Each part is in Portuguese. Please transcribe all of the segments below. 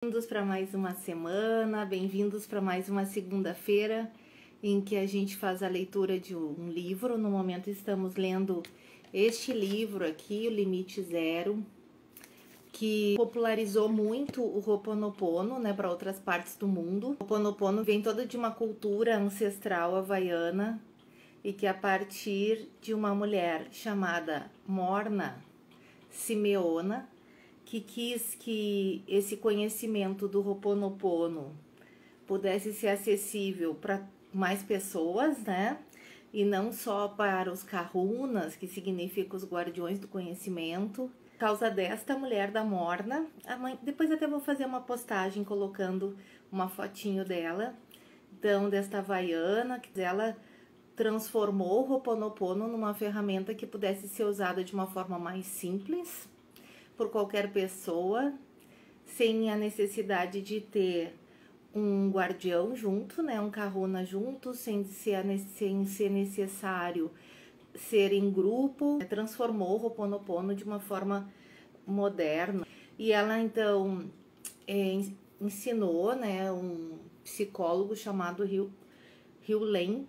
Bem-vindos para mais uma semana, bem-vindos para mais uma segunda-feira em que a gente faz a leitura de um livro. No momento estamos lendo este livro aqui, O Limite Zero, que popularizou muito o Ho'oponopono, né, para outras partes do mundo. O Ho'oponopono vem toda de uma cultura ancestral havaiana e que a partir de uma mulher chamada Morna Simeona, que quis que esse conhecimento do Ho'oponopono pudesse ser acessível para mais pessoas, né? E não só para os kahunas, que significa os guardiões do conhecimento. Por causa desta mulher da Morna, depois até vou fazer uma postagem colocando uma fotinho dela, então, desta havaiana, que ela transformou o Ho'oponopono numa ferramenta que pudesse ser usada de uma forma mais simples, por qualquer pessoa, sem a necessidade de ter um guardião junto, né, um kahuna junto, sem ser necessário ser em grupo. Transformou o Ho'oponopono de uma forma moderna. E ela, então, ensinou, né, um psicólogo chamado Hugh Lane,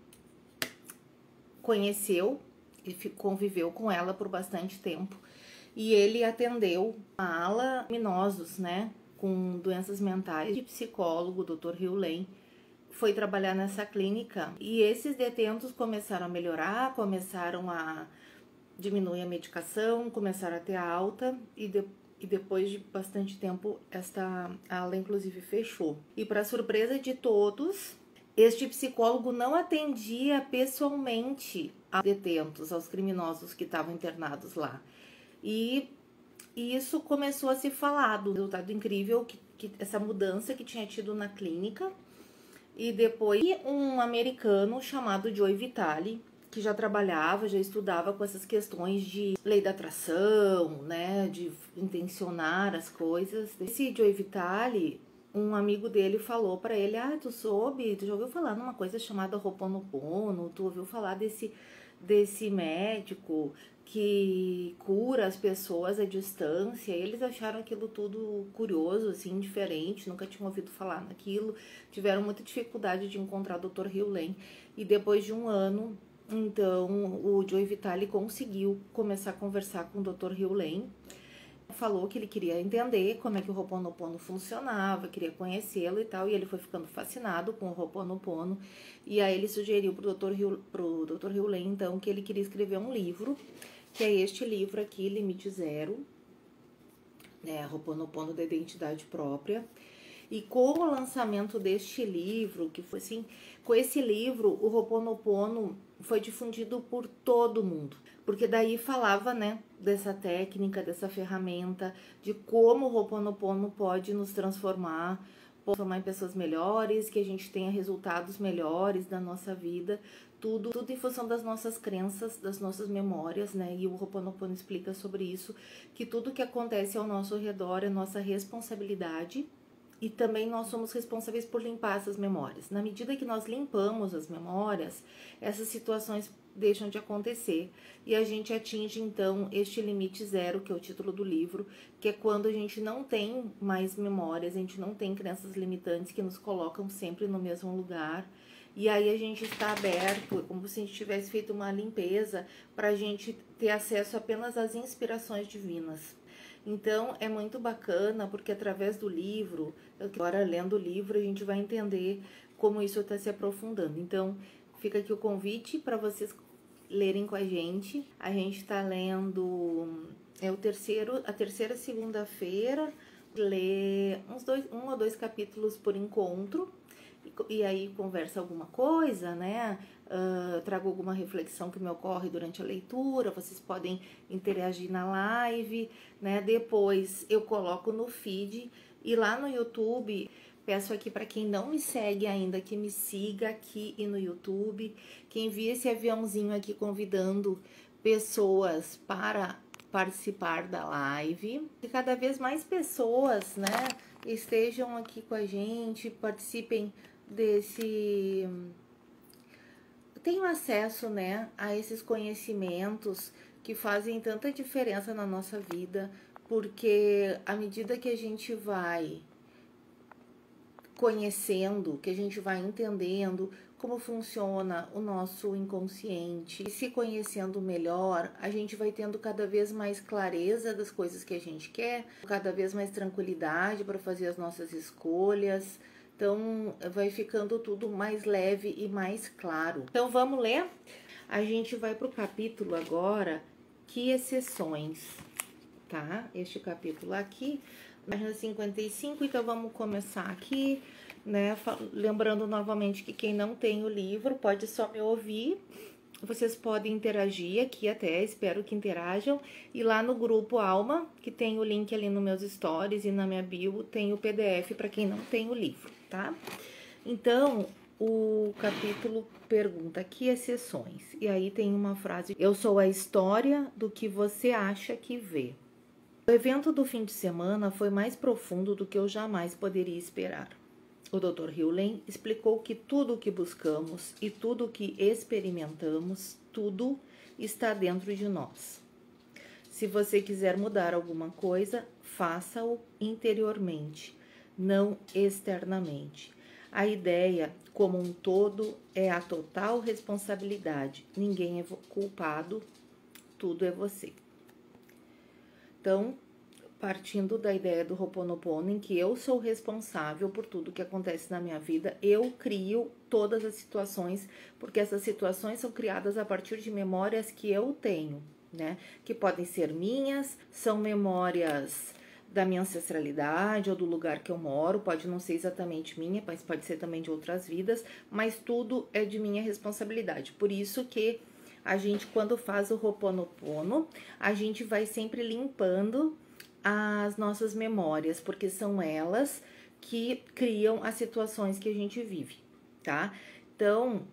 conheceu e conviveu com ela por bastante tempo. E ele atendeu a ala criminosos, né, com doenças mentais. O psicólogo, o Dr. Hugh Lane, foi trabalhar nessa clínica e esses detentos começaram a melhorar, começaram a diminuir a medicação, começaram a ter alta e depois de bastante tempo esta ala inclusive fechou. E para surpresa de todos, este psicólogo não atendia pessoalmente aos detentos, aos criminosos que estavam internados lá. E isso começou a ser falado, resultado incrível, que essa mudança que tinha tido na clínica. E depois um americano chamado Joe Vitale, que já trabalhava, já estudava com essas questões de lei da atração, né, de intencionar as coisas. Esse Joe Vitale, um amigo dele falou para ele: tu já ouviu falar numa coisa chamada Ho'oponopono? Tu ouviu falar desse médico que cura as pessoas à distância? E eles acharam aquilo tudo curioso, assim, diferente, nunca tinham ouvido falar naquilo, tiveram muita dificuldade de encontrar o Dr. Hugh Lane. E depois de um ano, então, o Joe Vitale conseguiu começar a conversar com o Dr. Hugh Lane. Falou que ele queria entender como é que o Ho'oponopono funcionava, queria conhecê-lo e tal, e ele foi ficando fascinado com o Ho'oponopono. E aí ele sugeriu pro Dr. Hugh Lane, então, que ele queria escrever um livro, que é este livro aqui, Limite Zero, né, Ho'oponopono da Identidade Própria. E com o lançamento deste livro, que foi assim, com esse livro, o Ho'oponopono foi difundido por todo mundo. Porque daí falava, né, dessa técnica, dessa ferramenta, de como o Ho'oponopono pode nos transformar em pessoas melhores, que a gente tenha resultados melhores da nossa vida, tudo em função das nossas crenças, das nossas memórias, né? E o Ho'oponopono explica sobre isso, que tudo que acontece ao nosso redor é nossa responsabilidade. E também nós somos responsáveis por limpar essas memórias. Na medida que nós limpamos as memórias, essas situações deixam de acontecer. E a gente atinge, então, este limite zero, que é o título do livro, que é quando a gente não tem mais memórias, a gente não tem crenças limitantes que nos colocam sempre no mesmo lugar. E aí a gente está aberto, como se a gente tivesse feito uma limpeza, para a gente ter acesso apenas às inspirações divinas. Então, é muito bacana, porque através do livro, agora lendo o livro, a gente vai entender como isso está se aprofundando. Então, fica aqui o convite para vocês lerem com a gente. A gente está lendo, a terceira segunda-feira, lê um ou dois capítulos por encontro, e aí conversa alguma coisa, né? Trago alguma reflexão que me ocorre durante a leitura, vocês podem interagir na live, né? Depois eu coloco no feed e lá no YouTube, peço aqui para quem não me segue ainda que me siga aqui e no YouTube, que envie esse aviãozinho aqui convidando pessoas para participar da live, que cada vez mais pessoas, né, estejam aqui com a gente, participem tenho acesso, né, a esses conhecimentos que fazem tanta diferença na nossa vida, porque à medida que a gente vai conhecendo, que a gente vai entendendo como funciona o nosso inconsciente. E se conhecendo melhor, a gente vai tendo cada vez mais clareza das coisas que a gente quer, cada vez mais tranquilidade para fazer as nossas escolhas. Então, vai ficando tudo mais leve e mais claro. Então, vamos ler? A gente vai para o capítulo agora, que exceções, tá? Este capítulo aqui, página 55, então vamos começar aqui, né? Lembrando novamente que quem não tem o livro pode só me ouvir. Vocês podem interagir aqui até, espero que interajam. E lá no grupo Alma, que tem o link ali nos meus stories e na minha bio, tem o PDF para quem não tem o livro, tá? Então, o capítulo pergunta que exceções. E aí tem uma frase: eu sou a história do que você acha que vê. O evento do fim de semana foi mais profundo do que eu jamais poderia esperar. O Dr. Hewlett explicou que tudo o que buscamos e tudo o que experimentamos, tudo está dentro de nós. Se você quiser mudar alguma coisa, faça-o interiormente, não externamente. A ideia, como um todo, é a total responsabilidade. Ninguém é culpado, tudo é você. Então, partindo da ideia do Ho'oponopono, em que eu sou responsável por tudo que acontece na minha vida, eu crio todas as situações, porque essas situações são criadas a partir de memórias que eu tenho, né? Que podem ser minhas, são memórias da minha ancestralidade ou do lugar que eu moro, pode não ser exatamente minha, mas pode ser também de outras vidas, mas tudo é de minha responsabilidade. Por isso que a gente, quando faz o Ho'oponopono, a gente vai sempre limpando as nossas memórias, porque são elas que criam as situações que a gente vive, tá? Então,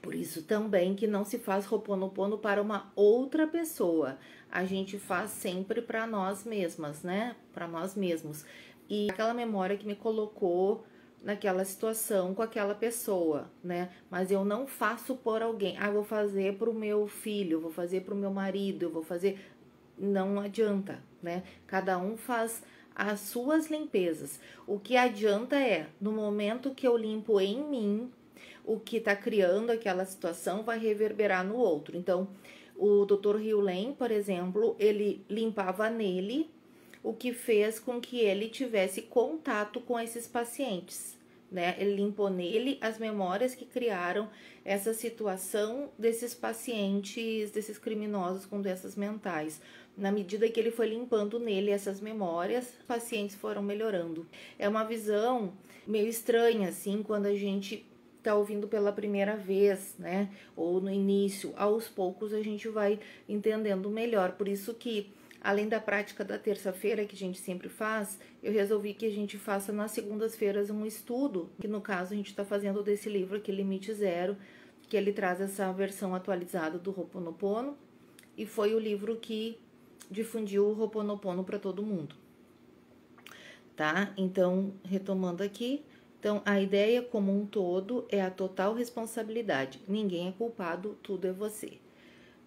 por isso também que não se faz Ho'oponopono para uma outra pessoa. A gente faz sempre para nós mesmas, né? Para nós mesmos. E aquela memória que me colocou naquela situação com aquela pessoa, né? Mas eu não faço por alguém. Ah, eu vou fazer pro meu filho, eu vou fazer pro meu marido, eu vou fazer... Não adianta, né? Cada um faz as suas limpezas. O que adianta é, no momento que eu limpo em mim, o que tá criando aquela situação vai reverberar no outro. Então, o Dr. Hewlett, por exemplo, ele limpava nele, o que fez com que ele tivesse contato com esses pacientes, né? Ele limpou nele as memórias que criaram essa situação desses pacientes, desses criminosos com doenças mentais. Na medida que ele foi limpando nele essas memórias, os pacientes foram melhorando. É uma visão meio estranha, assim, quando a gente tá ouvindo pela primeira vez, né? Ou no início, aos poucos a gente vai entendendo melhor. Por isso que, além da prática da terça-feira, que a gente sempre faz, eu resolvi que a gente faça nas segundas-feiras um estudo, que no caso a gente está fazendo desse livro aqui, Limite Zero, que ele traz essa versão atualizada do Ho'oponopono, e foi o livro que difundiu o Ho'oponopono para todo mundo, tá? Então, retomando aqui, então a ideia como um todo é a total responsabilidade. Ninguém é culpado, tudo é você.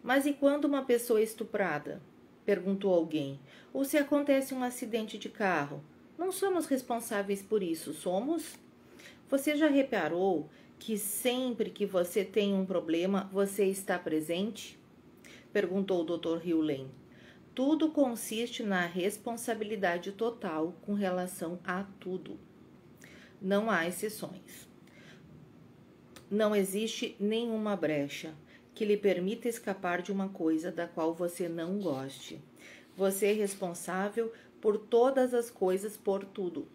Mas e quando uma pessoa é estuprada? Perguntou alguém. Ou se acontece um acidente de carro? Não somos responsáveis por isso, somos? Você já reparou que sempre que você tem um problema, você está presente? Perguntou o Dr. Hewlett. Tudo consiste na responsabilidade total com relação a tudo. Não há exceções. Não existe nenhuma brecha que lhe permita escapar de uma coisa da qual você não goste. Você é responsável por todas as coisas, por tudo.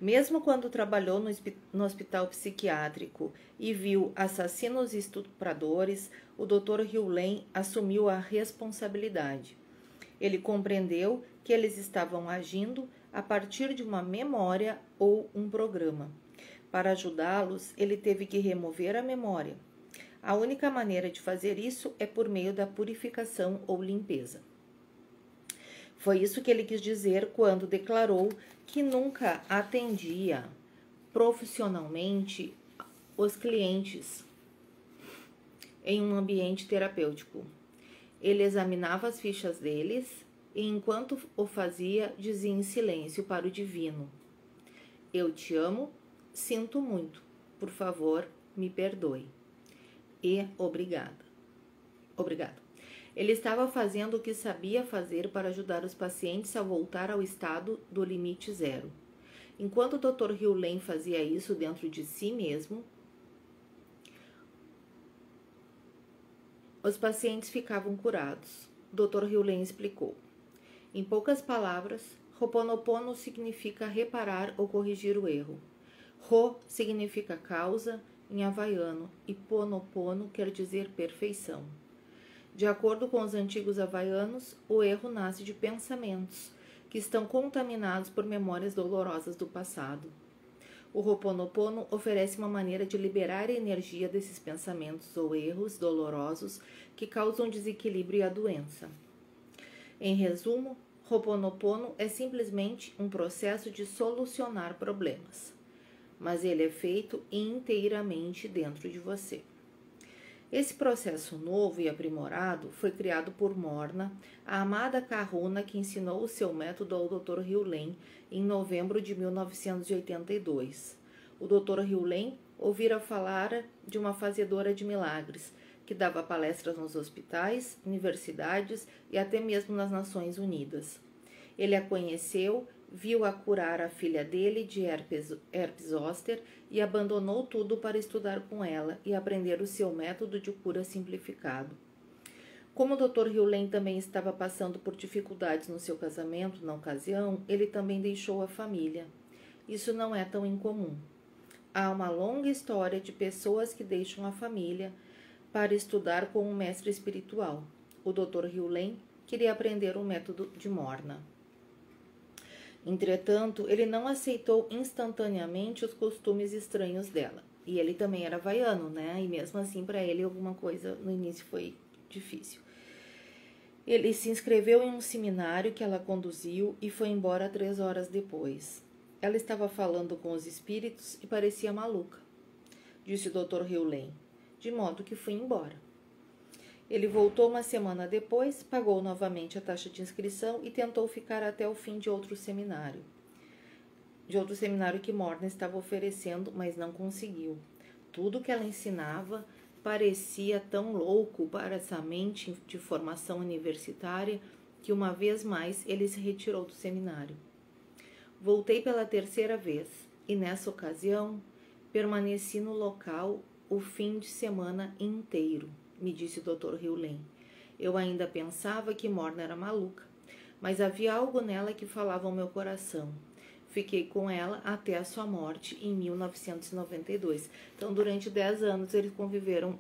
Mesmo quando trabalhou no hospital psiquiátrico e viu assassinos e estupradores, o Dr. Hewlett assumiu a responsabilidade. Ele compreendeu que eles estavam agindo a partir de uma memória ou um programa. Para ajudá-los, ele teve que remover a memória. A única maneira de fazer isso é por meio da purificação ou limpeza. Foi isso que ele quis dizer quando declarou que nunca atendia profissionalmente os clientes em um ambiente terapêutico. Ele examinava as fichas deles e, enquanto o fazia, dizia em silêncio para o divino: Eu te amo, sinto muito. Por favor, me perdoe. E obrigada. Obrigado. Ele estava fazendo o que sabia fazer para ajudar os pacientes a voltar ao estado do limite zero. Enquanto o Dr. Hugh fazia isso dentro de si mesmo, os pacientes ficavam curados. O Dr. Hugh explicou. Em poucas palavras, Ho'oponopono significa reparar ou corrigir o erro. Ho significa causa em havaiano e Ponopono quer dizer perfeição. De acordo com os antigos havaianos, o erro nasce de pensamentos que estão contaminados por memórias dolorosas do passado. O Ho'oponopono oferece uma maneira de liberar a energia desses pensamentos ou erros dolorosos que causam desequilíbrio e a doença. Em resumo, Ho'oponopono é simplesmente um processo de solucionar problemas, mas ele é feito inteiramente dentro de você. Esse processo novo e aprimorado foi criado por Morna, a amada Kahuna que ensinou o seu método ao Dr. Hugh em novembro de 1982. O Dr. Hugh ouvira falar de uma fazedora de milagres, que dava palestras nos hospitais, universidades e até mesmo nas Nações Unidas. Ele a conheceu, viu-a curar a filha dele de herpes zoster e abandonou tudo para estudar com ela e aprender o seu método de cura simplificado. Como o Dr. Hugh também estava passando por dificuldades no seu casamento na ocasião, ele também deixou a família. Isso não é tão incomum. Há uma longa história de pessoas que deixam a família para estudar com um mestre espiritual. O Dr. Hugh queria aprender o método de Morna. Entretanto, ele não aceitou instantaneamente os costumes estranhos dela. E ele também era havaiano, né? E mesmo assim, para ele, alguma coisa no início foi difícil. Ele se inscreveu em um seminário que ela conduziu e foi embora 3 horas depois. Ela estava falando com os espíritos e parecia maluca, disse o Dr. Hugh, de modo que foi embora. Ele voltou 1 semana depois, pagou novamente a taxa de inscrição e tentou ficar até o fim de outro seminário que Morna estava oferecendo, mas não conseguiu. Tudo que ela ensinava parecia tão louco para essa mente de formação universitária que uma vez mais ele se retirou do seminário. Voltei pela 3ª vez e nessa ocasião permaneci no local o fim de semana inteiro, me disse o Dr. Hugh. Eu ainda pensava que Morna era maluca, mas havia algo nela que falava ao meu coração. Fiquei com ela até a sua morte em 1992. Então, durante 10 anos, eles conviveram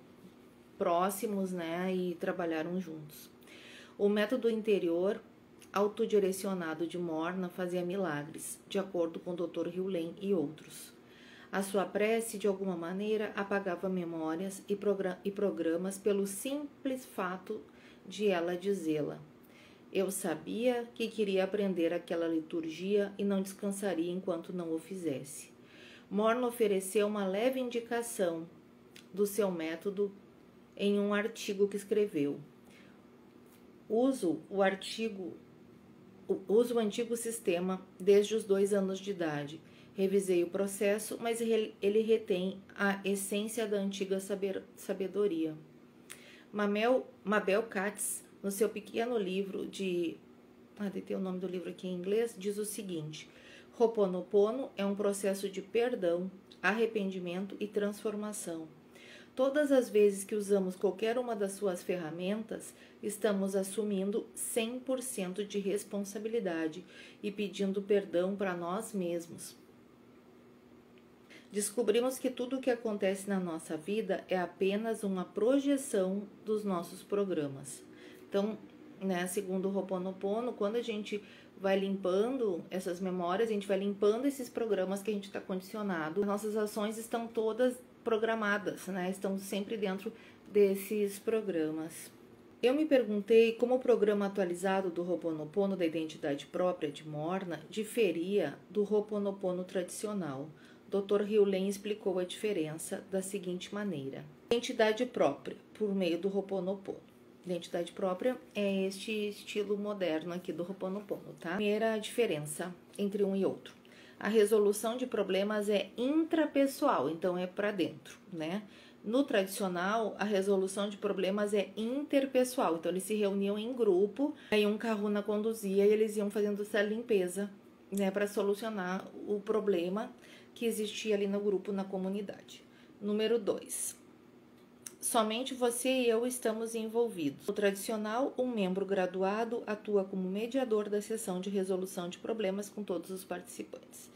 próximos, né, e trabalharam juntos. O método interior autodirecionado de Morna fazia milagres, de acordo com o Dr. Hugh e outros. A sua prece, de alguma maneira, apagava memórias e programas pelo simples fato de ela dizê-la. Eu sabia que queria aprender aquela liturgia e não descansaria enquanto não o fizesse. Morna ofereceu uma leve indicação do seu método em um artigo que escreveu. Uso o antigo sistema desde os 2 anos de idade. Revisei o processo, mas ele retém a essência da antiga sabedoria. Mabel Katz, no seu pequeno livro tem o nome do livro aqui em inglês, diz o seguinte: Ho'oponopono é um processo de perdão, arrependimento e transformação. Todas as vezes que usamos qualquer uma das suas ferramentas, estamos assumindo 100% de responsabilidade e pedindo perdão para nós mesmos. Descobrimos que tudo o que acontece na nossa vida é apenas uma projeção dos nossos programas. Então, né, segundo o Ho'oponopono, quando a gente vai limpando essas memórias, a gente vai limpando esses programas que a gente está condicionado, nossas ações estão todas programadas, né? Estão sempre dentro desses programas. Eu me perguntei como o programa atualizado do Ho'oponopono da identidade própria de Morna diferia do Ho'oponopono tradicional. Dr. Hugh explicou a diferença da seguinte maneira: identidade própria, por meio do Ho'oponopono. Identidade própria é este estilo moderno aqui do Ho'oponopono, tá? Primeira diferença entre um e outro. A resolução de problemas é intrapessoal, então é para dentro, né? No tradicional, a resolução de problemas é interpessoal, então eles se reuniam em grupo, aí um kahuna conduzia e eles iam fazendo essa limpeza, né, para solucionar o problema que existia ali no grupo, na comunidade. Número 2. Somente você e eu estamos envolvidos. No tradicional, um membro graduado atua como mediador da sessão de resolução de problemas com todos os participantes.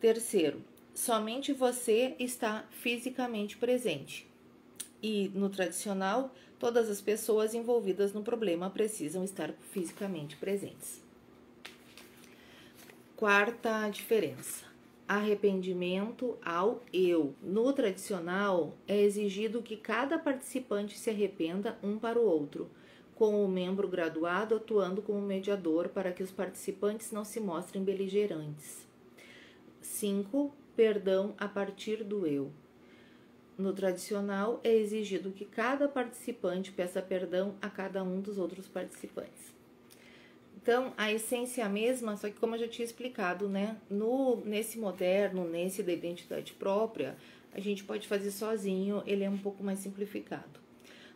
Terceiro, somente você está fisicamente presente. E no tradicional, todas as pessoas envolvidas no problema precisam estar fisicamente presentes. Quarta diferença: arrependimento ao eu. No tradicional, é exigido que cada participante se arrependa um para o outro, com o membro graduado atuando como mediador para que os participantes não se mostrem beligerantes. 5. Perdão a partir do eu. No tradicional, é exigido que cada participante peça perdão a cada um dos outros participantes. Então, a essência é a mesma, só que como eu já tinha explicado, né? Nesse moderno, nesse da identidade própria, a gente pode fazer sozinho, ele é um pouco mais simplificado.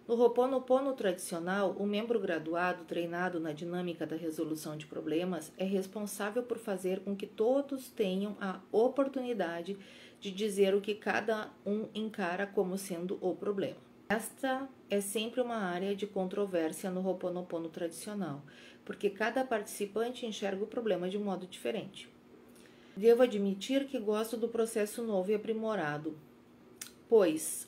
No Ho'oponopono tradicional, o membro graduado, treinado na dinâmica da resolução de problemas, é responsável por fazer com que todos tenham a oportunidade de dizer o que cada um encara como sendo o problema. Esta é sempre uma área de controvérsia no Ho'oponopono tradicional, porque cada participante enxerga o problema de um modo diferente. Devo admitir que gosto do processo novo e aprimorado, pois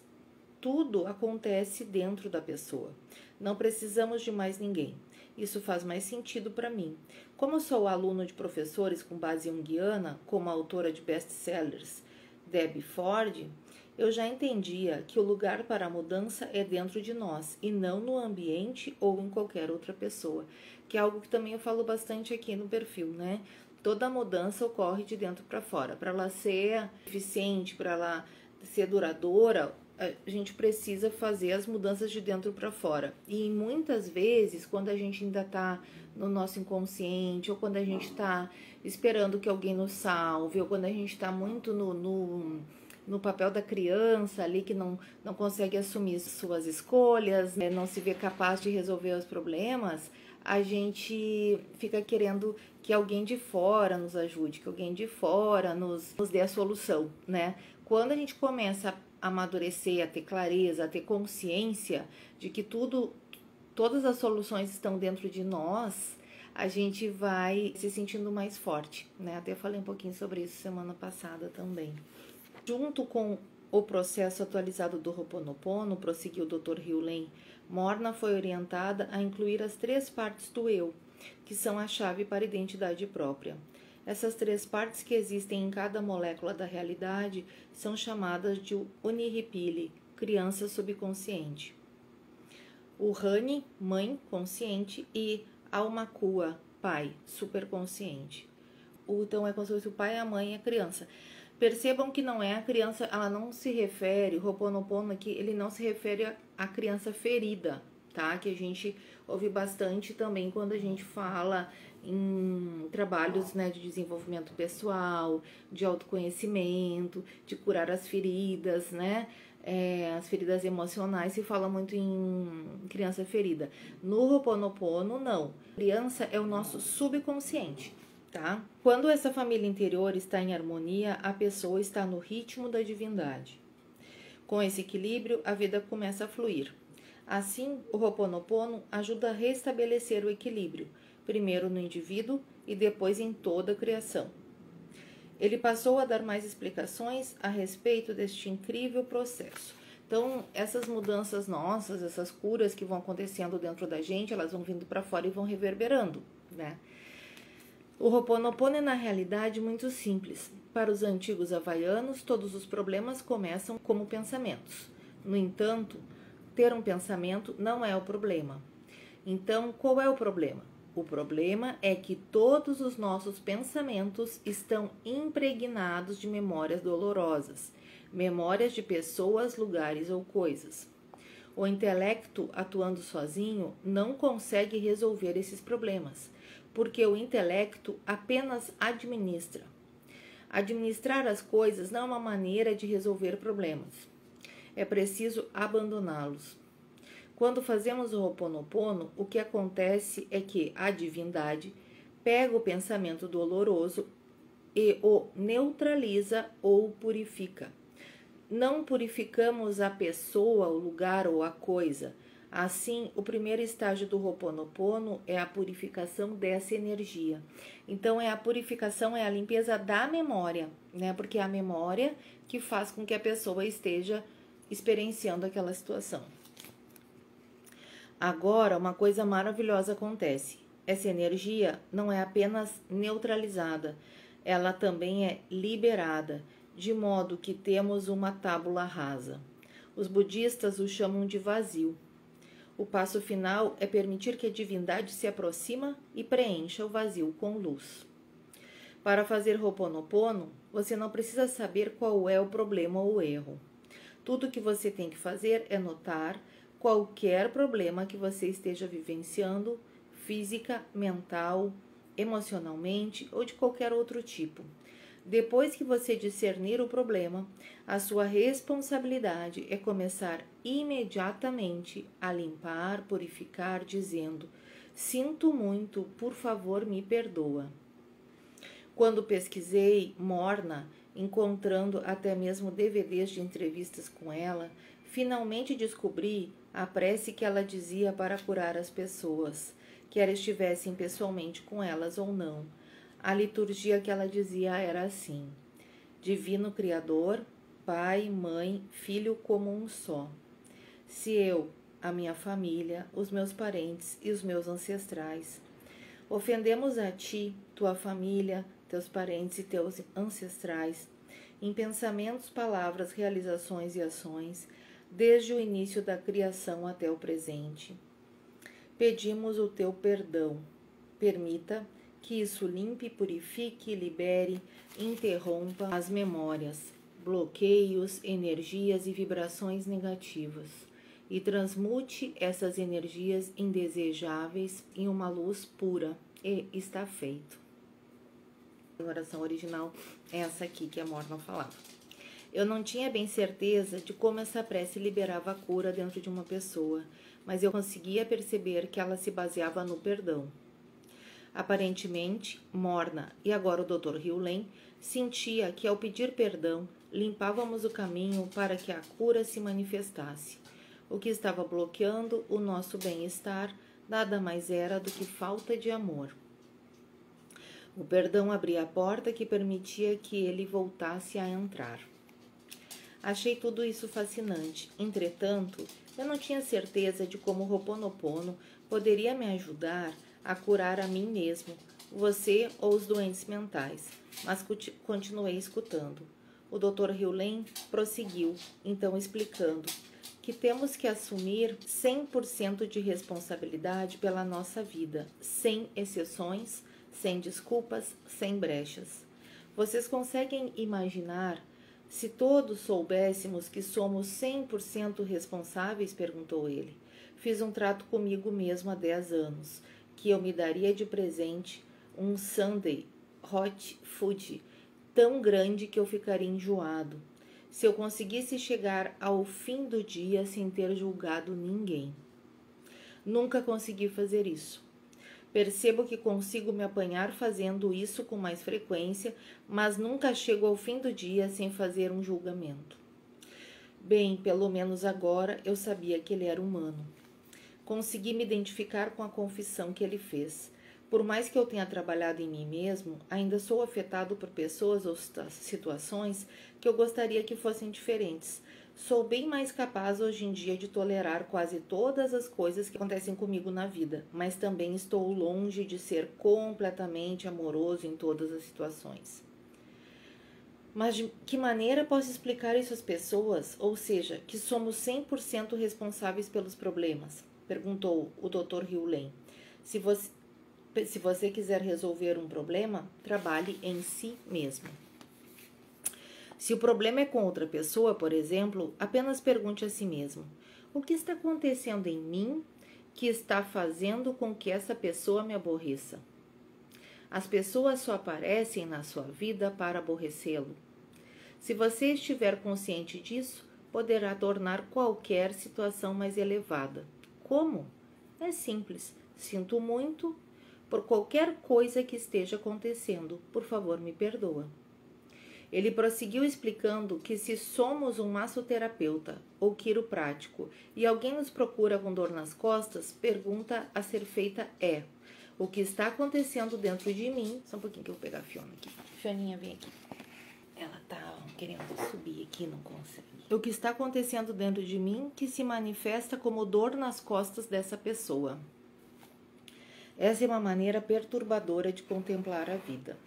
tudo acontece dentro da pessoa. Não precisamos de mais ninguém. Isso faz mais sentido para mim. Como sou aluno de professores com base junguiana, como a autora de best-sellers Debbie Ford, eu já entendia que o lugar para a mudança é dentro de nós e não no ambiente ou em qualquer outra pessoa, que é algo que também eu falo bastante aqui no perfil, né? Toda mudança ocorre de dentro para fora. Para ela ser eficiente, para ela ser duradoura, a gente precisa fazer as mudanças de dentro para fora. E muitas vezes, quando a gente ainda está no nosso inconsciente, ou quando a gente está esperando que alguém nos salve, ou quando a gente está muito no papel da criança ali, que não consegue assumir suas escolhas, né, não se vê capaz de resolver os problemas, a gente fica querendo que alguém de fora nos ajude, que alguém de fora nos dê a solução, né? Quando a gente começa a amadurecer, a ter clareza, a ter consciência de que todas as soluções estão dentro de nós, a gente vai se sentindo mais forte, né? Até falei um pouquinho sobre isso semana passada também. Junto com o processo atualizado do Ho'oponopono, prosseguiu o Dr. Hugh, Morna foi orientada a incluir as 3 partes do eu, que são a chave para a identidade própria. Essas 3 partes que existem em cada molécula da realidade são chamadas de Uniripili, criança subconsciente. O Hani, mãe consciente, e Aumakua, pai, superconsciente. Então é como se fosse o pai e a mãe e a criança. Percebam que não é a criança, ela não se refere, o Ho'oponopono aqui, ele não se refere à criança ferida, tá? Que a gente ouve bastante também quando a gente fala em trabalhos, né, de desenvolvimento pessoal, de autoconhecimento, de curar as feridas, né? As feridas emocionais, se fala muito em criança ferida. No Ho'oponopono, não. Criança é o nosso subconsciente. Tá? Quando essa família interior está em harmonia, a pessoa está no ritmo da divindade. Com esse equilíbrio, a vida começa a fluir. Assim, o Ho'oponopono ajuda a restabelecer o equilíbrio, primeiro no indivíduo e depois em toda a criação. Ele passou a dar mais explicações a respeito deste incrível processo. Então, essas mudanças nossas, essas curas que vão acontecendo dentro da gente, elas vão vindo para fora e vão reverberando, né? O Ho'oponopono é, na realidade, muito simples. Para os antigos havaianos, todos os problemas começam como pensamentos. No entanto, ter um pensamento não é o problema. Então, qual é o problema? O problema é que todos os nossos pensamentos estão impregnados de memórias dolorosas, memórias de pessoas, lugares ou coisas. O intelecto, atuando sozinho, não consegue resolver esses problemas, porque o intelecto apenas administra. Administrar as coisas não é uma maneira de resolver problemas. É preciso abandoná-los. Quando fazemos o Ho'oponopono, o que acontece é que a divindade pega o pensamento doloroso e o neutraliza ou purifica. Não purificamos a pessoa, o lugar ou a coisa. Assim, o primeiro estágio do Ho'oponopono é a purificação dessa energia. Então, a purificação é a limpeza da memória, né? Porque é a memória que faz com que a pessoa esteja experienciando aquela situação. Agora, uma coisa maravilhosa acontece. Essa energia não é apenas neutralizada, ela também é liberada, de modo que temos uma tábula rasa. Os budistas o chamam de vazio. O passo final é permitir que a divindade se aproxima e preencha o vazio com luz. Para fazer Ho'oponopono, você não precisa saber qual é o problema ou o erro. Tudo o que você tem que fazer é notar qualquer problema que você esteja vivenciando, física, mental, emocionalmente ou de qualquer outro tipo. Depois que você discernir o problema, a sua responsabilidade é começar imediatamente a limpar, purificar, dizendo: sinto muito, por favor, me perdoa. Quando pesquisei Morna, encontrando até mesmo DVDs de entrevistas com ela, finalmente descobri a prece que ela dizia para curar as pessoas, quer estivessem pessoalmente com elas ou não. A liturgia que ela dizia era assim: Divino Criador, Pai, Mãe, Filho como um só. Se eu, a minha família, os meus parentes e os meus ancestrais ofendemos a ti, tua família, teus parentes e teus ancestrais, em pensamentos, palavras, realizações e ações, desde o início da criação até o presente, pedimos o teu perdão. Permita que isso limpe, purifique, libere, interrompa as memórias, bloqueios, energias e vibrações negativas e transmute essas energias indesejáveis em uma luz pura. E está feito. A oração original é essa aqui que a Morna falava. Eu não tinha bem certeza de como essa prece liberava a cura dentro de uma pessoa, mas eu conseguia perceber que ela se baseava no perdão. Aparentemente, Morna e agora o Dr. Hugh sentia que ao pedir perdão, limpávamos o caminho para que a cura se manifestasse. O que estava bloqueando o nosso bem-estar nada mais era do que falta de amor. O perdão abria a porta que permitia que ele voltasse a entrar. Achei tudo isso fascinante. Entretanto, eu não tinha certeza de como o Ho'oponopono poderia me ajudar a curar a mim mesmo, você ou os doentes mentais, mas continuei escutando. O Dr. Hugh prosseguiu, então explicando que temos que assumir 100% de responsabilidade pela nossa vida, sem exceções, sem desculpas, sem brechas. Vocês conseguem imaginar se todos soubéssemos que somos 100% responsáveis? Perguntou ele. Fiz um trato comigo mesmo há 10 anos, que eu me daria de presente um sundae hot food tão grande que eu ficaria enjoado, se eu conseguisse chegar ao fim do dia sem ter julgado ninguém. Nunca consegui fazer isso. Percebo que consigo me apanhar fazendo isso com mais frequência, mas nunca chego ao fim do dia sem fazer um julgamento. Bem, pelo menos agora eu sabia que ele era humano. Consegui me identificar com a confissão que ele fez. Por mais que eu tenha trabalhado em mim mesmo, ainda sou afetado por pessoas ou situações que eu gostaria que fossem diferentes. Sou bem mais capaz hoje em dia de tolerar quase todas as coisas que acontecem comigo na vida, mas também estou longe de ser completamente amoroso em todas as situações. Mas de que maneira posso explicar isso às pessoas? Ou seja, que somos 100% responsáveis pelos problemas? Perguntou o Dr. Hugh. Se você quiser resolver um problema, trabalhe em si mesmo. Se o problema é com outra pessoa, por exemplo, apenas pergunte a si mesmo: o que está acontecendo em mim que está fazendo com que essa pessoa me aborreça? As pessoas só aparecem na sua vida para aborrecê-lo. Se você estiver consciente disso, poderá tornar qualquer situação mais elevada. Como? É simples. Sinto muito por qualquer coisa que esteja acontecendo. Por favor, me perdoa. Ele prosseguiu explicando que se somos um massoterapeuta ou quiroprático e alguém nos procura com dor nas costas, pergunta a ser feita é: o que está acontecendo dentro de mim? Só um pouquinho que eu vou pegar a Fiona aqui. Fioninha, vem aqui. Ela tá querendo subir aqui, não consegue. O que está acontecendo dentro de mim que se manifesta como dor nas costas dessa pessoa. Essa é uma maneira perturbadora de contemplar a vida.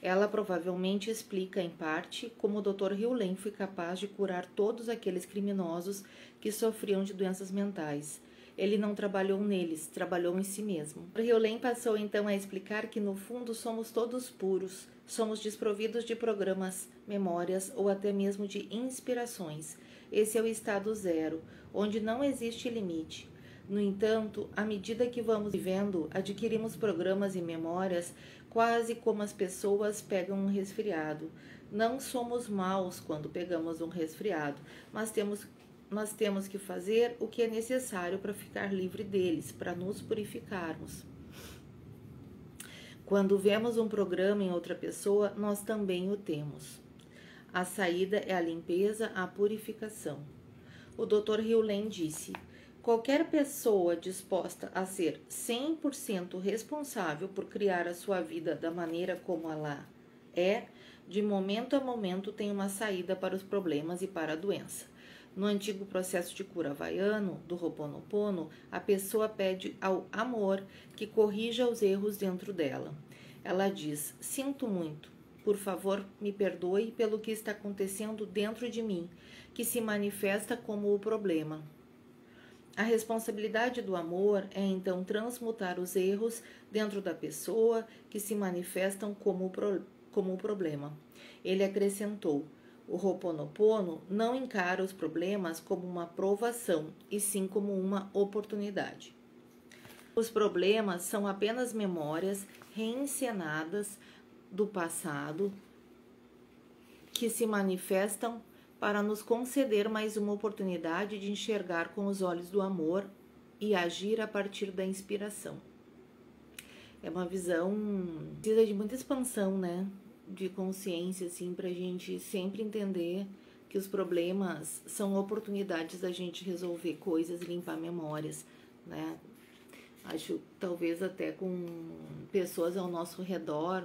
Ela provavelmente explica, em parte, como o Dr. Hewlett foi capaz de curar todos aqueles criminosos que sofriam de doenças mentais. Ele não trabalhou neles, trabalhou em si mesmo. O Hewlett passou então a explicar que, no fundo, somos todos puros, somos desprovidos de programas, memórias ou até mesmo de inspirações. Esse é o estado zero, onde não existe limite. No entanto, à medida que vamos vivendo, adquirimos programas e memórias quase como as pessoas pegam um resfriado. Não somos maus quando pegamos um resfriado, mas nós temos que fazer o que é necessário para ficar livre deles, para nos purificarmos. Quando vemos um programa em outra pessoa, nós também o temos. A saída é a limpeza, a purificação. O Dr. Hewlett disse: qualquer pessoa disposta a ser 100% responsável por criar a sua vida da maneira como ela é, de momento a momento tem uma saída para os problemas e para a doença. No antigo processo de cura havaiano, do Ho'oponopono, a pessoa pede ao amor que corrija os erros dentro dela. Ela diz: sinto muito, por favor, me perdoe pelo que está acontecendo dentro de mim, que se manifesta como o problema. A responsabilidade do amor é então transmutar os erros dentro da pessoa que se manifestam como o problema. Ele acrescentou: o Ho'oponopono não encara os problemas como uma provação, e sim como uma oportunidade. Os problemas são apenas memórias reencenadas do passado que se manifestam para nos conceder mais uma oportunidade de enxergar com os olhos do amor e agir a partir da inspiração. É uma visão, precisa de muita expansão, né? De consciência, assim, pra gente sempre entender que os problemas são oportunidades da gente resolver coisas e limpar memórias, né? Acho, talvez até com pessoas ao nosso redor,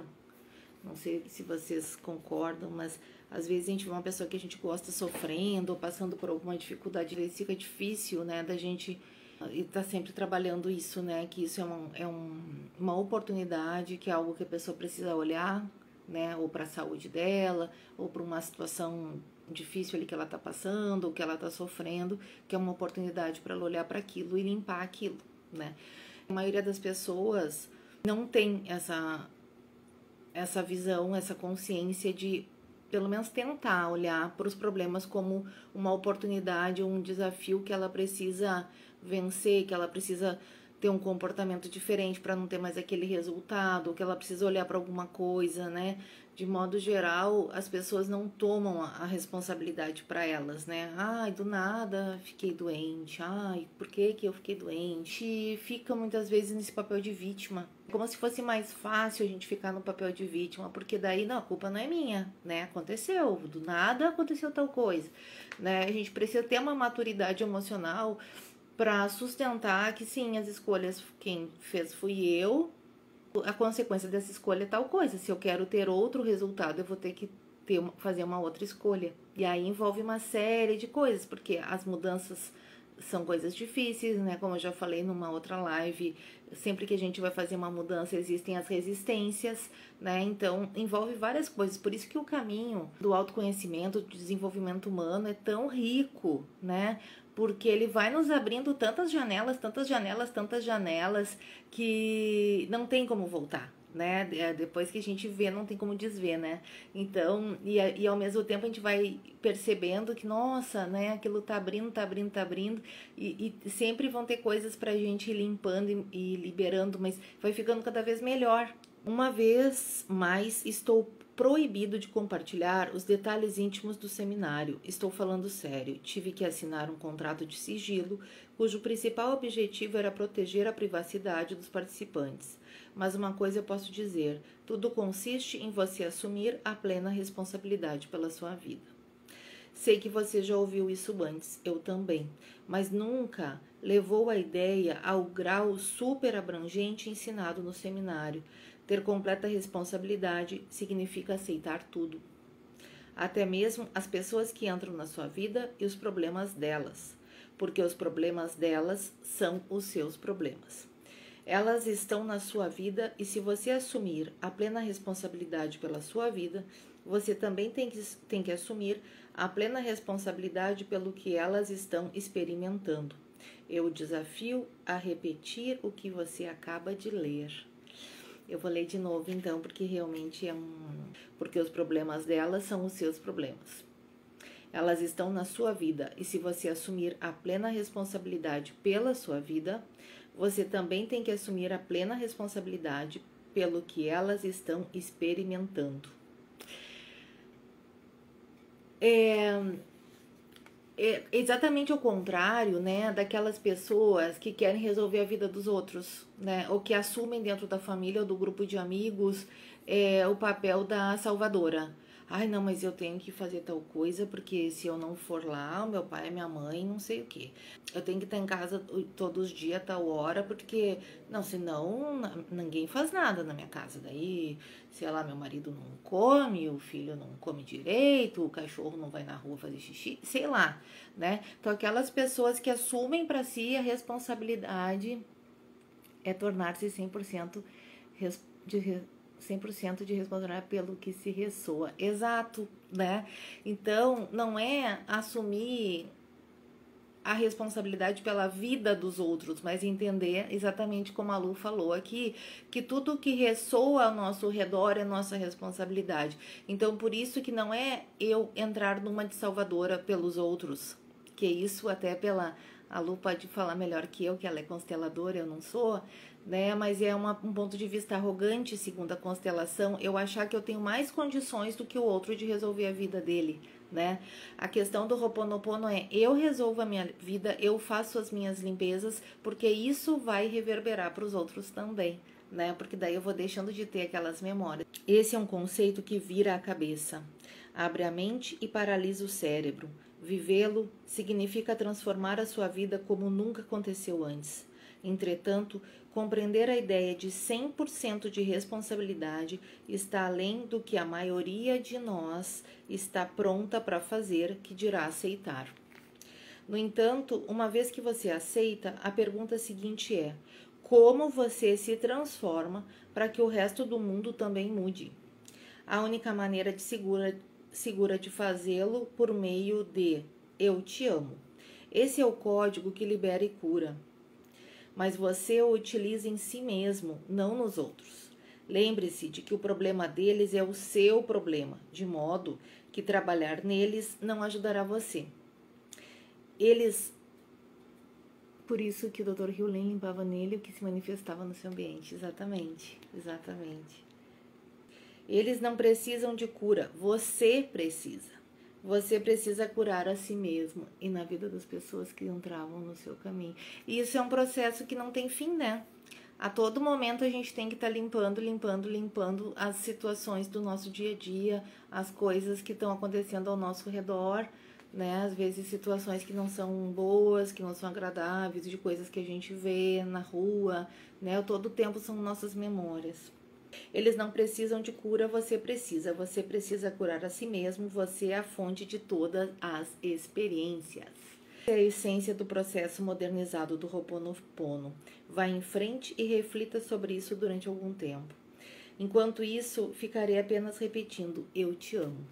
não sei se vocês concordam, mas às vezes a gente vê uma pessoa que a gente gosta sofrendo ou passando por alguma dificuldade, às vezes fica difícil, né, da gente e tá sempre trabalhando isso, né, que isso uma oportunidade, que é algo que a pessoa precisa olhar, né, ou para a saúde dela, ou para uma situação difícil ali que ela tá passando, ou que ela tá sofrendo, que é uma oportunidade para ela olhar para aquilo e limpar aquilo, né. A maioria das pessoas não tem essa visão, essa consciência de pelo menos tentar olhar para os problemas como uma oportunidade, um desafio que ela precisa vencer, que ela precisa ter um comportamento diferente para não ter mais aquele resultado, que ela precisa olhar para alguma coisa, né? De modo geral, as pessoas não tomam a responsabilidade para elas, né? Ai, do nada fiquei doente. Ai, por que eu fiquei doente? E fica muitas vezes nesse papel de vítima. Como se fosse mais fácil a gente ficar no papel de vítima, porque daí não, a culpa não é minha, né? Aconteceu, do nada aconteceu tal coisa, né? A gente precisa ter uma maturidade emocional para sustentar que sim, as escolhas quem fez fui eu, a consequência dessa escolha é tal coisa. Se eu quero ter outro resultado, eu vou ter que fazer uma outra escolha. E aí envolve uma série de coisas, porque as mudanças são coisas difíceis, né? Como eu já falei numa outra live, sempre que a gente vai fazer uma mudança, existem as resistências, né? Então, envolve várias coisas. Por isso que o caminho do autoconhecimento, do desenvolvimento humano é tão rico, né? Porque ele vai nos abrindo tantas janelas, que não tem como voltar. né? Depois que a gente vê, não tem como desver, né? Então, e ao mesmo tempo a gente vai percebendo que, nossa, né? Aquilo tá abrindo, tá abrindo, tá abrindo. E sempre vão ter coisas pra gente ir limpando e liberando, mas vai ficando cada vez melhor. Uma vez mais, estou proibido de compartilhar os detalhes íntimos do seminário. Estou falando sério. Tive que assinar um contrato de sigilo, cujo principal objetivo era proteger a privacidade dos participantes. Mas uma coisa eu posso dizer: tudo consiste em você assumir a plena responsabilidade pela sua vida. Sei que você já ouviu isso antes, eu também, mas nunca levou a ideia ao grau super abrangente ensinado no seminário. Ter completa responsabilidade significa aceitar tudo, até mesmo as pessoas que entram na sua vida e os problemas delas, porque os problemas delas são os seus problemas. Elas estão na sua vida e se você assumir a plena responsabilidade pela sua vida, você também tem que assumir a plena responsabilidade pelo que elas estão experimentando. Eu o desafio a repetir o que você acaba de ler. Eu vou ler de novo então, porque realmente porque os problemas delas são os seus problemas. Elas estão na sua vida e se você assumir a plena responsabilidade pela sua vida, você também tem que assumir a plena responsabilidade pelo que elas estão experimentando. É exatamente o contrário, né, daquelas pessoas que querem resolver a vida dos outros, né, ou que assumem dentro da família ou do grupo de amigos o papel da salvadora. Ai, não, mas eu tenho que fazer tal coisa, porque se eu não for lá, o meu pai, minha mãe, não sei o quê. Eu tenho que estar em casa todos os dias, tal hora, porque, não, senão ninguém faz nada na minha casa. Daí, sei lá, meu marido não come, o filho não come direito, o cachorro não vai na rua fazer xixi, sei lá, né? Então, aquelas pessoas que assumem para si a responsabilidade é tornar-se 100% de responsabilidade pelo que se ressoa. Exato, né? Então, não é assumir a responsabilidade pela vida dos outros, mas entender exatamente como a Lu falou aqui, que tudo que ressoa ao nosso redor é nossa responsabilidade. Então, por isso que não é eu entrar numa de salvadora pelos outros, que isso até a Lu pode falar melhor que ela é consteladora, eu não sou, né? Mas é um ponto de vista arrogante, segundo a constelação, eu achar que eu tenho mais condições do que o outro de resolver a vida dele, né? A questão do Ho'oponopono é: eu resolvo a minha vida, eu faço as minhas limpezas, porque isso vai reverberar para os outros também, né? Porque daí eu vou deixando de ter aquelas memórias. Esse é um conceito que vira a cabeça, abre a mente e paralisa o cérebro. Vivê-lo significa transformar a sua vida como nunca aconteceu antes. Entretanto, compreender a ideia de 100% de responsabilidade está além do que a maioria de nós está pronta para fazer, que dirá aceitar. No entanto, uma vez que você aceita, a pergunta seguinte é: como você se transforma para que o resto do mundo também mude? A única maneira segura de fazê-lo por meio de eu te amo. Esse é o código que libera e cura. Mas você o utiliza em si mesmo, não nos outros. Lembre-se de que o problema deles é o seu problema, de modo que trabalhar neles não ajudará você. Por isso que o Dr. Hewlett limpava nele o que se manifestava no seu ambiente. Exatamente. Eles não precisam de cura, você precisa. Você precisa curar a si mesmo e na vida das pessoas que entravam no seu caminho. E isso é um processo que não tem fim, né? A todo momento a gente tem que estar limpando as situações do nosso dia a dia, as coisas que estão acontecendo ao nosso redor, né? Às vezes situações que não são boas, que não são agradáveis, de coisas que a gente vê na rua, né? Todo tempo são nossas memórias. Eles não precisam de cura, você precisa. Você precisa curar a si mesmo, você é a fonte de todas as experiências. É a essência do processo modernizado do Ho'oponopono. Vá em frente e reflita sobre isso durante algum tempo. Enquanto isso, ficarei apenas repetindo: eu te amo.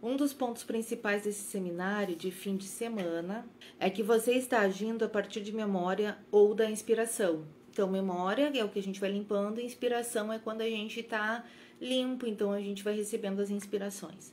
Um dos pontos principais desse seminário de fim de semana é que você está agindo a partir de memória ou da inspiração. Então, memória é o que a gente vai limpando, e inspiração é quando a gente está limpo, então a gente vai recebendo as inspirações.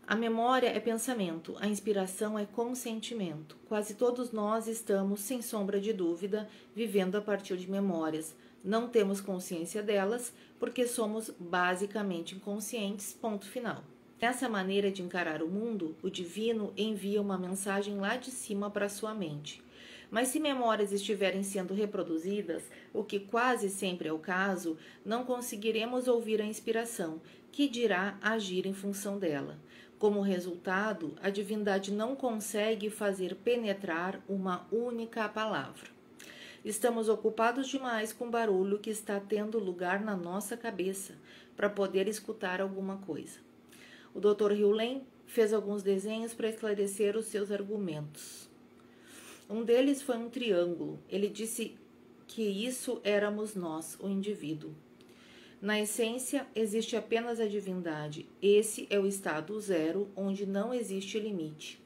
A memória é pensamento, a inspiração é consentimento. Quase todos nós estamos, sem sombra de dúvida, vivendo a partir de memórias. Não temos consciência delas porque somos basicamente inconscientes, ponto final. Nessa maneira de encarar o mundo, o divino envia uma mensagem lá de cima para sua mente. Mas se memórias estiverem sendo reproduzidas, o que quase sempre é o caso, não conseguiremos ouvir a inspiração, que dirá agir em função dela. Como resultado, a divindade não consegue fazer penetrar uma única palavra. Estamos ocupados demais com o barulho que está tendo lugar na nossa cabeça para poder escutar alguma coisa. O Dr. Hugh Lane fez alguns desenhos para esclarecer os seus argumentos. Um deles foi um triângulo. Ele disse que isso éramos nós, o indivíduo. Na essência, existe apenas a divindade. Esse é o estado zero, onde não existe limite.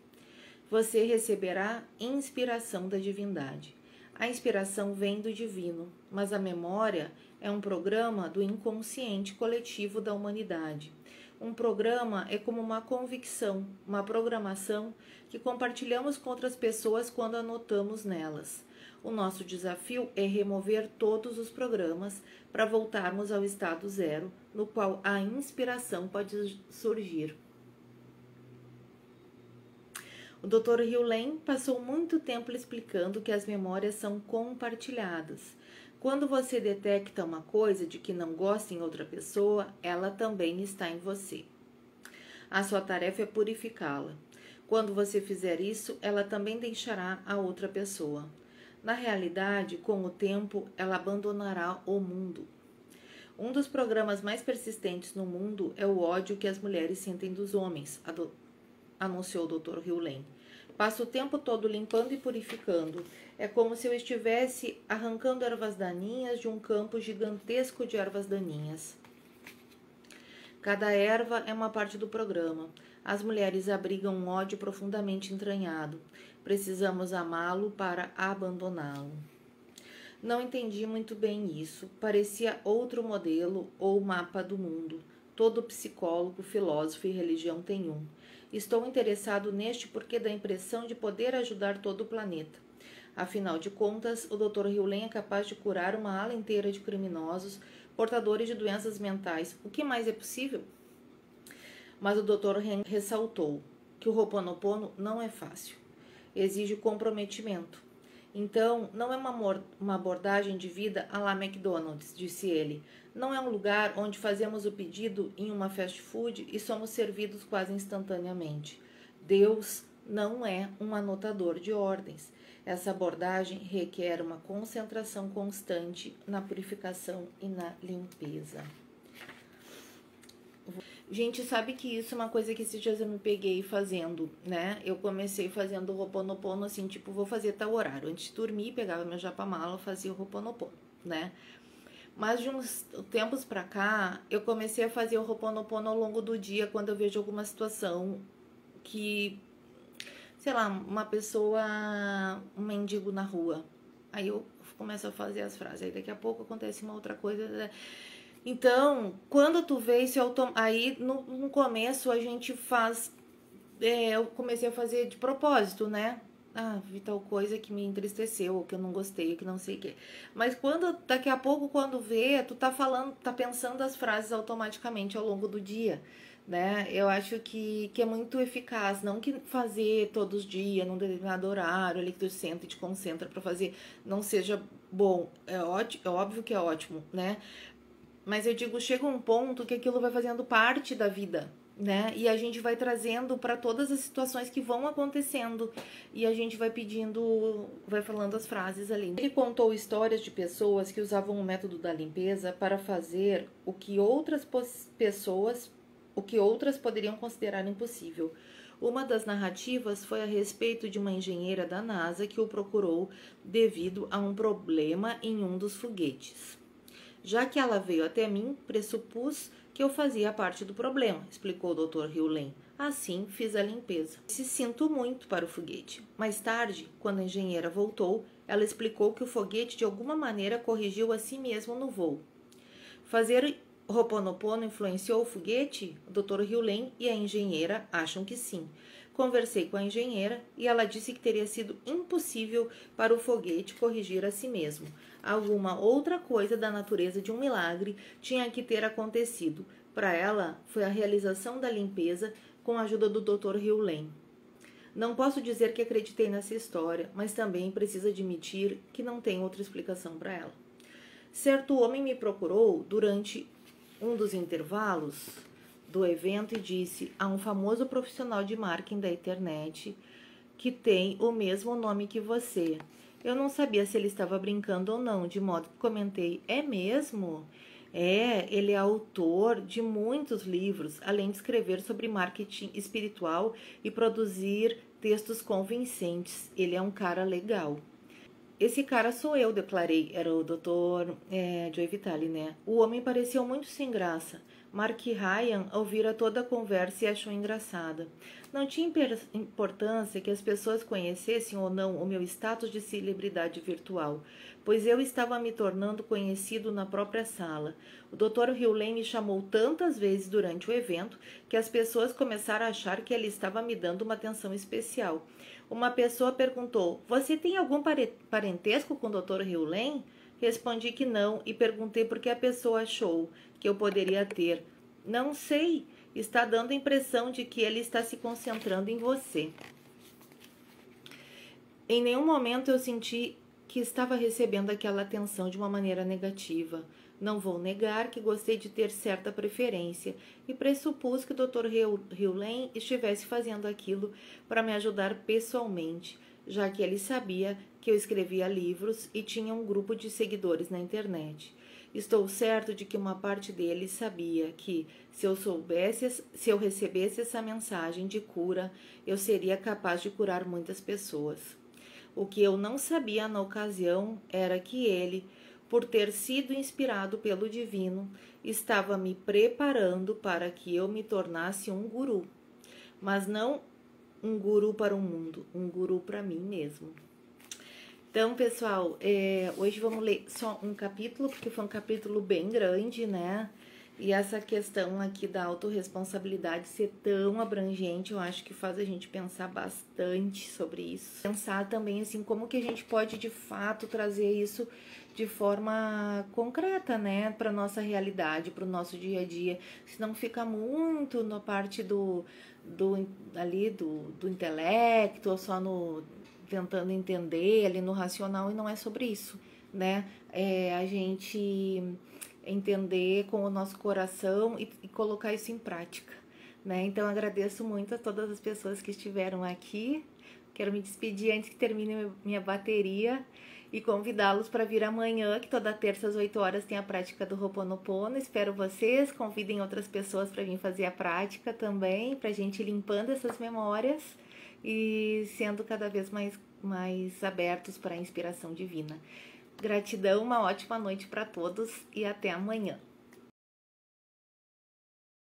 Você receberá inspiração da divindade. A inspiração vem do divino, mas a memória é um programa do inconsciente coletivo da humanidade. Um programa é como uma convicção, uma programação que compartilhamos com outras pessoas quando anotamos nelas. O nosso desafio é remover todos os programas para voltarmos ao estado zero, no qual a inspiração pode surgir. O Dr. Hugh Lane passou muito tempo explicando que as memórias são compartilhadas. Quando você detecta uma coisa de que não gosta em outra pessoa, ela também está em você. A sua tarefa é purificá-la. Quando você fizer isso, ela também deixará a outra pessoa. Na realidade, com o tempo, ela abandonará o mundo. Um dos programas mais persistentes no mundo é o ódio que as mulheres sentem dos homens, anunciou o Dr. Hugh Lane. Passo o tempo todo limpando e purificando. É como se eu estivesse arrancando ervas daninhas de um campo gigantesco de ervas daninhas. Cada erva é uma parte do programa. As mulheres abrigam um ódio profundamente entranhado. Precisamos amá-lo para abandoná-lo. Não entendi muito bem isso. Parecia outro modelo ou mapa do mundo. Todo psicólogo, filósofo e religião tem um. Estou interessado neste porque dá a impressão de poder ajudar todo o planeta. Afinal de contas, o Dr. Hugh Lane é capaz de curar uma ala inteira de criminosos, portadores de doenças mentais. O que mais é possível? Mas o Dr. Hen ressaltou que o Ho'oponopono não é fácil. Exige comprometimento. Então, não é uma abordagem de vida à la McDonald's, disse ele. Não é um lugar onde fazemos o pedido em uma fast food e somos servidos quase instantaneamente. Deus não é um anotador de ordens. Essa abordagem requer uma concentração constante na purificação e na limpeza. Gente, sabe que isso é uma coisa que esses dias eu me peguei fazendo, né? Eu comecei fazendo o Ho'oponopono assim, tipo, vou fazer tal horário. Antes de dormir, pegava meu japamala, fazia o Ho'oponopono, né? Mas de uns tempos pra cá, eu comecei a fazer o Ho'oponopono ao longo do dia, quando eu vejo alguma situação que, sei lá, uma pessoa, um mendigo na rua. Aí eu começo a fazer as frases, aí daqui a pouco acontece uma outra coisa. Então, quando tu vê isso, aí no começo a gente faz, eu comecei a fazer de propósito, né? Vi tal coisa que me entristeceu, ou que eu não gostei, ou que não sei o quê. Mas daqui a pouco, quando vê, tu tá pensando as frases automaticamente ao longo do dia, né? Eu acho que é muito eficaz, não que fazer todos os dias, num determinado horário, ali que tu senta e te concentra pra fazer, não seja bom. É óbvio que é ótimo, né? Mas eu digo, chega um ponto que aquilo vai fazendo parte da vida, né? E a gente vai trazendo para todas as situações que vão acontecendo. E a gente vai pedindo, vai falando as frases ali. Ele contou histórias de pessoas que usavam o método da limpeza para fazer o que outras poderiam considerar impossível. Uma das narrativas foi a respeito de uma engenheira da NASA que o procurou devido a um problema em um dos foguetes. Já que ela veio até mim, pressupus que eu fazia parte do problema, explicou o Dr. Hugh Lane. Assim, fiz a limpeza. Sinto muito para o foguete. Mais tarde, quando a engenheira voltou, ela explicou que o foguete de alguma maneira corrigiu a si mesmo no voo. Fazer Ho'oponopono influenciou o foguete? O Dr. Hugh e a engenheira acham que sim. Conversei com a engenheira e ela disse que teria sido impossível para o foguete corrigir a si mesmo. Alguma outra coisa da natureza de um milagre tinha que ter acontecido. Para ela, foi a realização da limpeza com a ajuda do Dr. Hugh. Não posso dizer que acreditei nessa história, mas também preciso admitir que não tem outra explicação para ela. Certo homem me procurou durante um dos intervalos do evento e disse: há um famoso profissional de marketing da internet que tem o mesmo nome que você. Eu não sabia se ele estava brincando ou não, de modo que comentei: é mesmo? Ele é autor de muitos livros, além de escrever sobre marketing espiritual e produzir textos convincentes. Ele é um cara legal. Esse cara sou eu, declarei. Era o Dr. Joe Vitale, né? O homem pareceu muito sem graça. Mark Ryan ouvira toda a conversa e achou engraçada. Não tinha importância que as pessoas conhecessem ou não o meu status de celebridade virtual, pois eu estava me tornando conhecido na própria sala. O Dr. Hugh me chamou tantas vezes durante o evento que as pessoas começaram a achar que ele estava me dando uma atenção especial. Uma pessoa perguntou: você tem algum parentesco com o Dr. Hugh? Respondi que não e perguntei por que a pessoa achou que eu poderia ter. Não sei, está dando a impressão de que ele está se concentrando em você. Em nenhum momento eu senti que estava recebendo aquela atenção de uma maneira negativa. Não vou negar que gostei de ter certa preferência e pressupus que o Dr. Hugh estivesse fazendo aquilo para me ajudar pessoalmente, já que ele sabia que eu escrevia livros e tinha um grupo de seguidores na internet. Estou certo de que uma parte deles sabia que, se eu recebesse essa mensagem de cura, eu seria capaz de curar muitas pessoas. O que eu não sabia na ocasião era que ele, por ter sido inspirado pelo divino, estava me preparando para que eu me tornasse um guru. Mas não um guru para o mundo, um guru para mim mesmo. Então, pessoal, hoje vamos ler só um capítulo, porque foi um capítulo bem grande, né? E essa questão aqui da autorresponsabilidade ser tão abrangente, eu acho que faz a gente pensar bastante sobre isso. Pensar também, assim, como que a gente pode, de fato, trazer isso de forma concreta, né? Para nossa realidade, para o nosso dia a dia. Senão fica muito na parte do intelecto, ou só no tentando entender ali no racional, e não é sobre isso, né? A gente entender com o nosso coração e colocar isso em prática, né? Então, agradeço muito a todas as pessoas que estiveram aqui. Quero me despedir antes que termine minha bateria e convidá-los para vir amanhã, que toda terça às 8 horas tem a prática do Ho'oponopono. Espero vocês, convidem outras pessoas para vir fazer a prática também, para a gente ir limpando essas memórias e sendo cada vez mais abertos para a inspiração divina. Gratidão, uma ótima noite para todos e até amanhã.